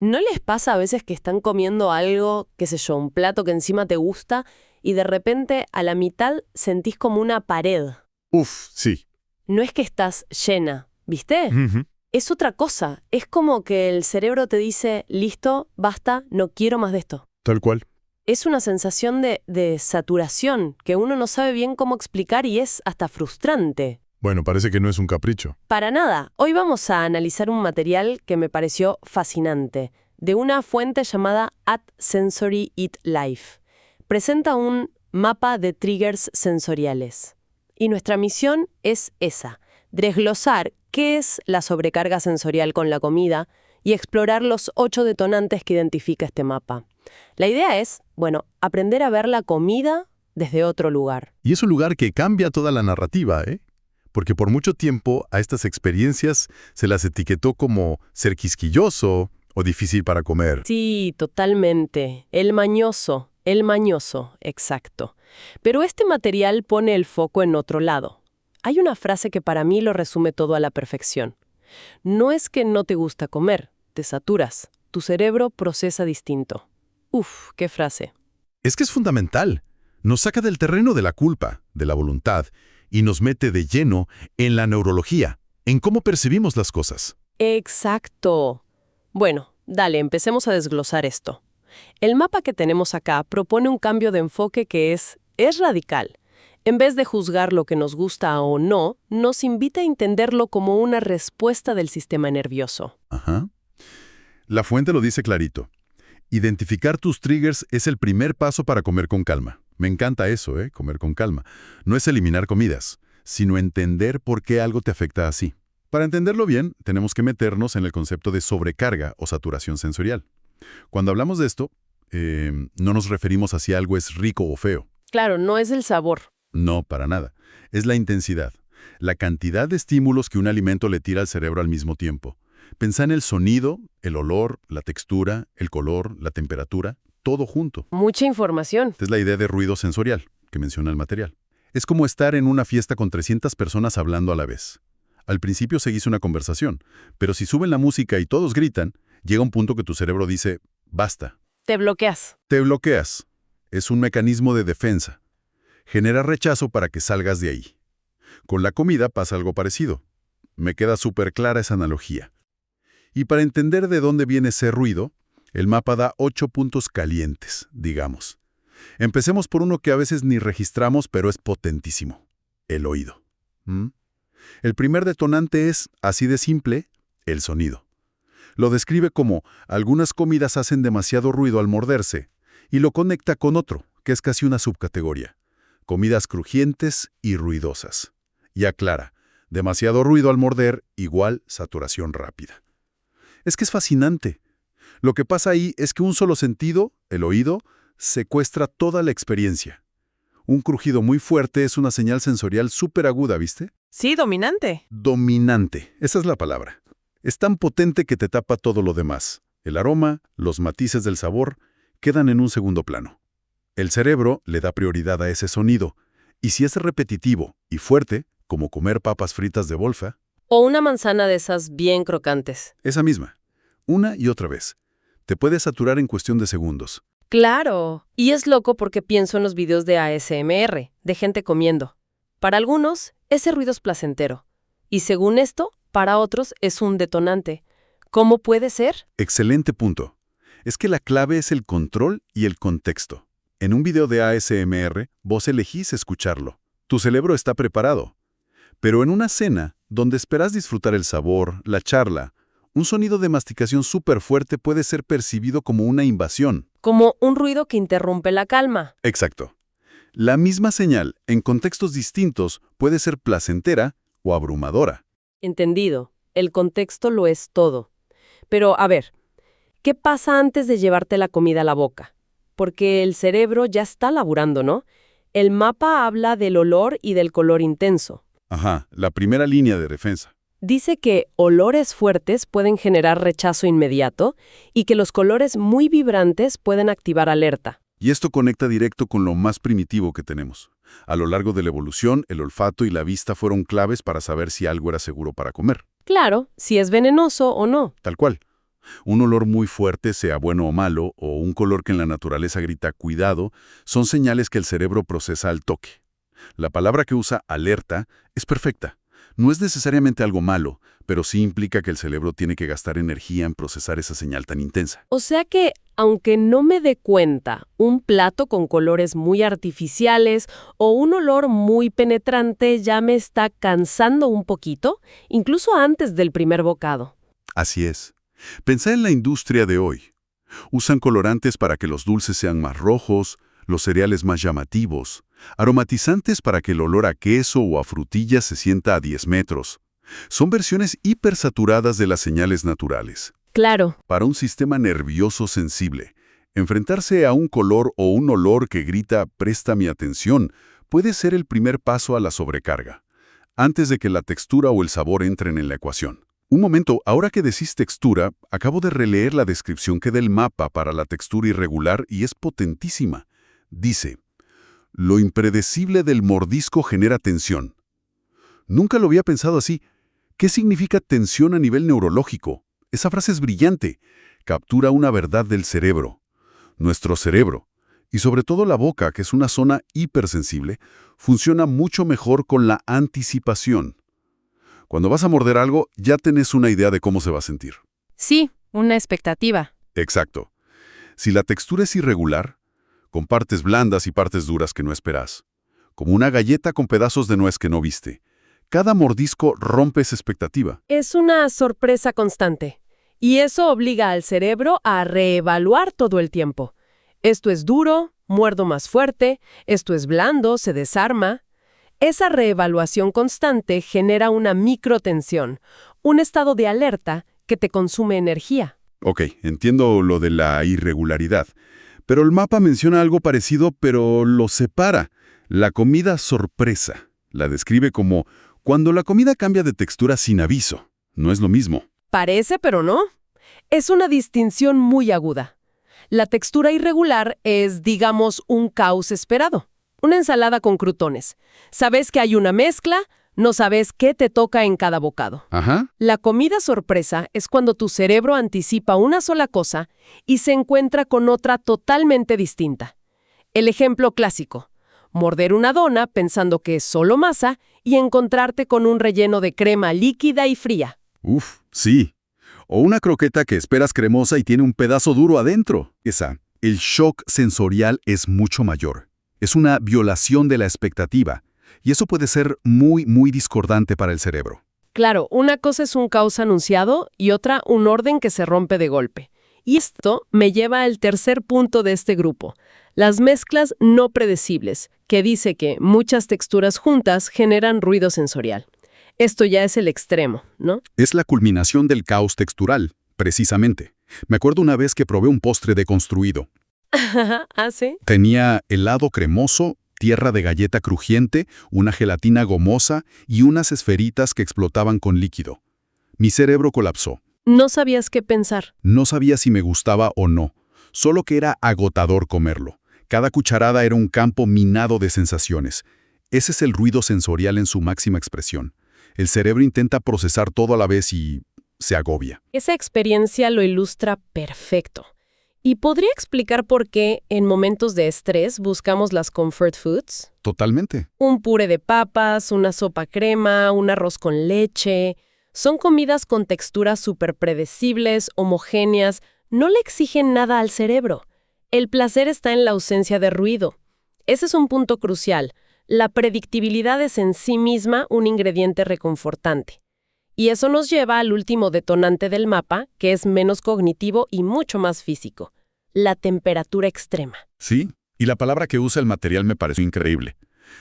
¿No les pasa a veces que están comiendo algo, qué sé yo, un plato que encima te gusta y de repente a la mitad sentís como una pared? Uf, sí. No es que estás llena, ¿viste? Ujú. Es otra cosa. Es como que el cerebro te dice, listo, basta, no quiero más de esto. Tal cual. Es una sensación de saturación que uno no sabe bien cómo explicar y es hasta frustrante. Bueno, parece que no es un capricho. Para nada, hoy vamos a analizar un material que me pareció fascinante, de una fuente llamada At Sensory Eat Life. Presenta un mapa de triggers sensoriales. Y nuestra misión es esa, desglosar qué es la sobrecarga sensorial con la comida y explorar los 8 detonantes que identifica este mapa. La idea es, bueno, aprender a ver la comida desde otro lugar. Y es un lugar que cambia toda la narrativa, ¿eh? Porque por mucho tiempo a estas experiencias se las etiquetó como ser quisquilloso o difícil para comer. Sí, totalmente. El mañoso, exacto. Pero este material pone el foco en otro lado. Hay una frase que para mí lo resume todo a la perfección. No es que no te gusta comer, te saturas. Tu cerebro procesa distinto. Uf, qué frase. Es que es fundamental. Nos saca del terreno de la culpa, de la voluntad, y nos mete de lleno en la neurología, en cómo percibimos las cosas. Exacto. Bueno, dale, empecemos a desglosar esto. El mapa que tenemos acá propone un cambio de enfoque que es radical. En vez de juzgar lo que nos gusta o no, nos invita a entenderlo como una respuesta del sistema nervioso. Ajá. La fuente lo dice clarito. Identificar tus triggers es el primer paso para comer con calma. Me encanta eso, ¿eh? Comer con calma. No es eliminar comidas, sino entender por qué algo te afecta así. Para entenderlo bien, tenemos que meternos en el concepto de sobrecarga o saturación sensorial. Cuando hablamos de esto, no nos referimos a si algo es rico o feo. Claro, no es el sabor. No, para nada. Es la intensidad, la cantidad de estímulos que un alimento le tira al cerebro al mismo tiempo. Pensá en el sonido, el olor, la textura, el color, la temperatura, todo junto. Mucha información. Esta es la idea de ruido sensorial que menciona el material. Es como estar en una fiesta con 300 personas hablando a la vez. Al principio seguís una conversación, pero si suben la música y todos gritan, llega un punto que tu cerebro dice, basta. Te bloqueas. Te bloqueas. Es un mecanismo de defensa. Genera rechazo para que salgas de ahí. Con la comida pasa algo parecido. Me queda súper clara esa analogía. Y para entender de dónde viene ese ruido, el mapa da 8 puntos calientes, digamos. Empecemos por uno que a veces ni registramos, pero es potentísimo. El oído. El primer detonante es, así de simple, el sonido. Lo describe como, algunas comidas hacen demasiado ruido al morderse, y lo conecta con otro, que es casi una subcategoría. Comidas crujientes y ruidosas. Y aclara, demasiado ruido al morder igual saturación rápida. Es que es fascinante. Lo que pasa ahí es que un solo sentido, el oído, secuestra toda la experiencia. Un crujido muy fuerte es una señal sensorial súper aguda, ¿viste? Sí, dominante. Dominante, esa es la palabra. Es tan potente que te tapa todo lo demás. El aroma, los matices del sabor, quedan en un segundo plano. El cerebro le da prioridad a ese sonido, y si es repetitivo y fuerte, como comer papas fritas de bolsa, O una manzana de esas bien crocantes. esa misma, una y otra vez, te puede saturar en cuestión de segundos. Claro. Y es loco porque pienso en los videos de ASMR, de gente comiendo. Para algunos, ese ruido es placentero. Y según esto, para otros es un detonante. ¿Cómo puede ser? Excelente punto. Es que la clave es el control y el contexto. En un video de ASMR, vos elegís escucharlo. Tu cerebro está preparado. Pero en una cena, donde esperas disfrutar el sabor, la charla, un sonido de masticación súper fuerte puede ser percibido como una invasión. Como un ruido que interrumpe la calma. Exacto. La misma señal, en contextos distintos, puede ser placentera o abrumadora. Entendido. El contexto lo es todo. Pero, a ver, ¿qué pasa antes de llevarte la comida a la boca? Porque el cerebro ya está laburando, ¿no? El mapa habla del olor y del color intenso. Ajá, la primera línea de defensa. Dice que olores fuertes pueden generar rechazo inmediato y que los colores muy vibrantes pueden activar alerta. Y esto conecta directo con lo más primitivo que tenemos. A lo largo de la evolución, el olfato y la vista fueron claves para saber si algo era seguro para comer. Claro, si es venenoso o no. Tal cual. Un olor muy fuerte, sea bueno o malo, o un color que en la naturaleza grita cuidado, son señales que el cerebro procesa al toque. La palabra que usa alerta es perfecta. No es necesariamente algo malo, pero sí implica que el cerebro tiene que gastar energía en procesar esa señal tan intensa. O sea que, aunque no me dé cuenta, un plato con colores muy artificiales o un olor muy penetrante ya me está cansando un poquito, incluso antes del primer bocado. Así es. Pensá en la industria de hoy. Usan colorantes para que los dulces sean más rojos, los cereales más llamativos, aromatizantes para que el olor a queso o a frutillas se sienta a 10 metros. Son versiones hipersaturadas de las señales naturales. Claro. Para un sistema nervioso sensible, enfrentarse a un color o un olor que grita «presta mi atención» puede ser el primer paso a la sobrecarga, antes de que la textura o el sabor entren en la ecuación. Un momento, ahora que decís textura, acabo de releer la descripción que da el mapa para la textura irregular y es potentísima. Dice, lo impredecible del mordisco genera tensión. Nunca lo había pensado así. ¿Qué significa tensión a nivel neurológico? Esa frase es brillante. Captura una verdad del cerebro. Nuestro cerebro, y sobre todo la boca, que es una zona hipersensible, funciona mucho mejor con la anticipación. Cuando vas a morder algo, ya tenés una idea de cómo se va a sentir. Sí, una expectativa. Exacto. Si la textura es irregular, con partes blandas y partes duras que no esperás, como una galleta con pedazos de nuez que no viste, cada mordisco rompe esa expectativa. Es una sorpresa constante. Y eso obliga al cerebro a reevaluar todo el tiempo. Esto es duro, muerdo más fuerte, esto es blando, se desarma. Esa reevaluación constante genera una microtensión, un estado de alerta que te consume energía. Ok, entiendo lo de la irregularidad, pero el mapa menciona algo parecido, pero lo separa. La comida sorpresa. La describe como cuando la comida cambia de textura sin aviso. No es lo mismo. Parece, pero no. Es una distinción muy aguda. La textura irregular es, digamos, un caos esperado. Una ensalada con crutones. Sabes que hay una mezcla, no sabes qué te toca en cada bocado. Ajá. La comida sorpresa es cuando tu cerebro anticipa una sola cosa y se encuentra con otra totalmente distinta. El ejemplo clásico: morder una dona pensando que es solo masa y encontrarte con un relleno de crema líquida y fría. Uf, sí. O una croqueta que esperas cremosa y tiene un pedazo duro adentro. El shock sensorial es mucho mayor. Es una violación de la expectativa. Y eso puede ser muy, muy discordante para el cerebro. Claro, una cosa es un caos anunciado y otra un orden que se rompe de golpe. Y esto me lleva al tercer punto de este grupo: las mezclas no predecibles, que dice que muchas texturas juntas generan ruido sensorial. Esto ya es el extremo, ¿no? Es la culminación del caos textural, precisamente. Me acuerdo una vez que probé un postre deconstruido. ¿Ah, sí? Tenía helado cremoso, tierra de galleta crujiente, una gelatina gomosa y unas esferitas que explotaban con líquido. Mi cerebro colapsó. No sabías qué pensar. No sabía si me gustaba o no, solo que era agotador comerlo. Cada cucharada era un campo minado de sensaciones. Ese es el ruido sensorial en su máxima expresión. El cerebro intenta procesar todo a la vez y se agobia. Esa experiencia lo ilustra perfecto. ¿Y podría explicar por qué en momentos de estrés buscamos las comfort foods? Totalmente. Un puré de papas, una sopa crema, un arroz con leche. Son comidas con texturas súper predecibles, homogéneas. No le exigen nada al cerebro. El placer está en la ausencia de ruido. Ese es un punto crucial. La predictibilidad es en sí misma un ingrediente reconfortante. Y eso nos lleva al último detonante del mapa, que es menos cognitivo y mucho más físico: la temperatura extrema. Sí, y la palabra que usa el material me pareció increíble.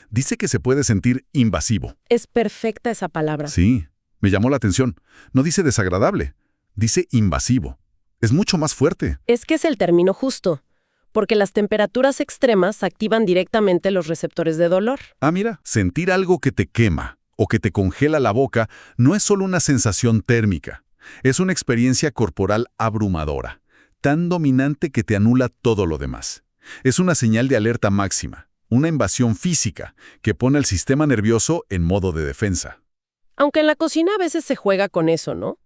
Dice que se puede sentir invasivo. Es perfecta esa palabra. Sí, me llamó la atención. No dice desagradable, dice invasivo. Es mucho más fuerte. Es que es el término justo, porque las temperaturas extremas activan directamente los receptores de dolor. Ah, mira, sentir algo que te quema o que te congela la boca no es solo una sensación térmica. Es una experiencia corporal abrumadora, tan dominante que te anula todo lo demás. Es una señal de alerta máxima, una invasión física que pone al sistema nervioso en modo de defensa. Aunque en la cocina a veces se juega con eso, ¿no?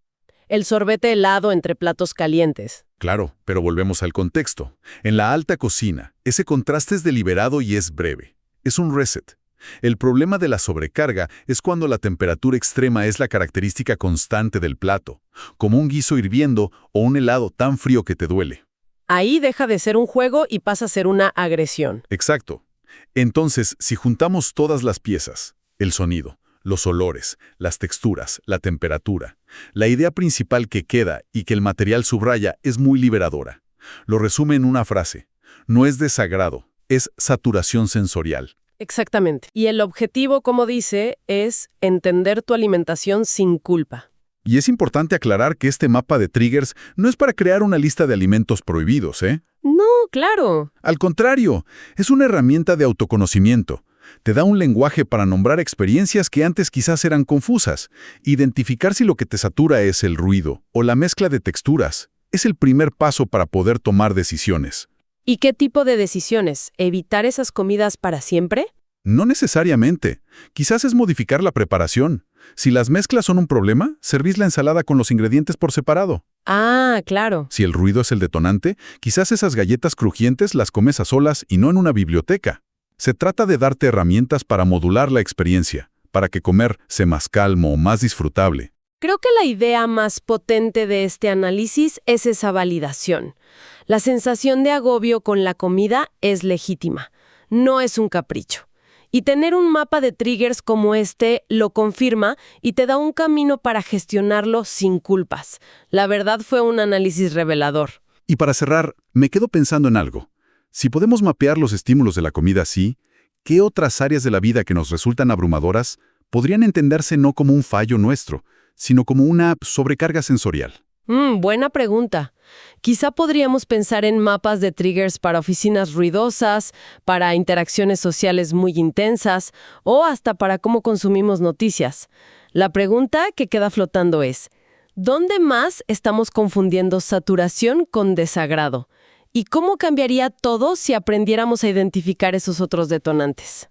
el sorbete helado entre platos calientes. Claro, pero volvemos al contexto. En la alta cocina, ese contraste es deliberado y es breve. Es un reset. El problema de la sobrecarga es cuando la temperatura extrema es la característica constante del plato, como un guiso hirviendo o un helado tan frío que te duele. Ahí deja de ser un juego y pasa a ser una agresión. Exacto. Entonces, si juntamos todas las piezas, el sonido, los olores, las texturas, la temperatura, la idea principal que queda y que el material subraya es muy liberadora. Lo resume en una frase: no es desagrado, es saturación sensorial. Exactamente. Y el objetivo, como dice, es entender tu alimentación sin culpa. Y es importante aclarar que este mapa de triggers no es para crear una lista de alimentos prohibidos, ¿eh? No, claro. Al contrario, es una herramienta de autoconocimiento. Te da un lenguaje para nombrar experiencias que antes quizás eran confusas. Identificar si lo que te satura es el ruido o la mezcla de texturas es el primer paso para poder tomar decisiones. ¿Y qué tipo de decisiones? ¿Evitar esas comidas para siempre? No necesariamente. Quizás es modificar la preparación. Si las mezclas son un problema, servís la ensalada con los ingredientes por separado. Ah, claro. Si el ruido es el detonante, quizás esas galletas crujientes las comes a solas y no en una biblioteca. Se trata de darte herramientas para modular la experiencia, para que comer sea más calmo, más disfrutable. Creo que la idea más potente de este análisis es esa validación. La sensación de agobio con la comida es legítima, no es un capricho. Y tener un mapa de triggers como este lo confirma y te da un camino para gestionarlo sin culpas. La verdad fue un análisis revelador. Y para cerrar, me quedo pensando en algo. Si podemos mapear los estímulos de la comida así, ¿qué otras áreas de la vida que nos resultan abrumadoras podrían entenderse no como un fallo nuestro, sino como una sobrecarga sensorial? Buena pregunta. Quizá podríamos pensar en mapas de triggers para oficinas ruidosas, para interacciones sociales muy intensas o hasta para cómo consumimos noticias. La pregunta que queda flotando es, ¿dónde más estamos confundiendo saturación con desagrado? ¿Y cómo cambiaría todo si aprendiéramos a identificar esos otros detonantes?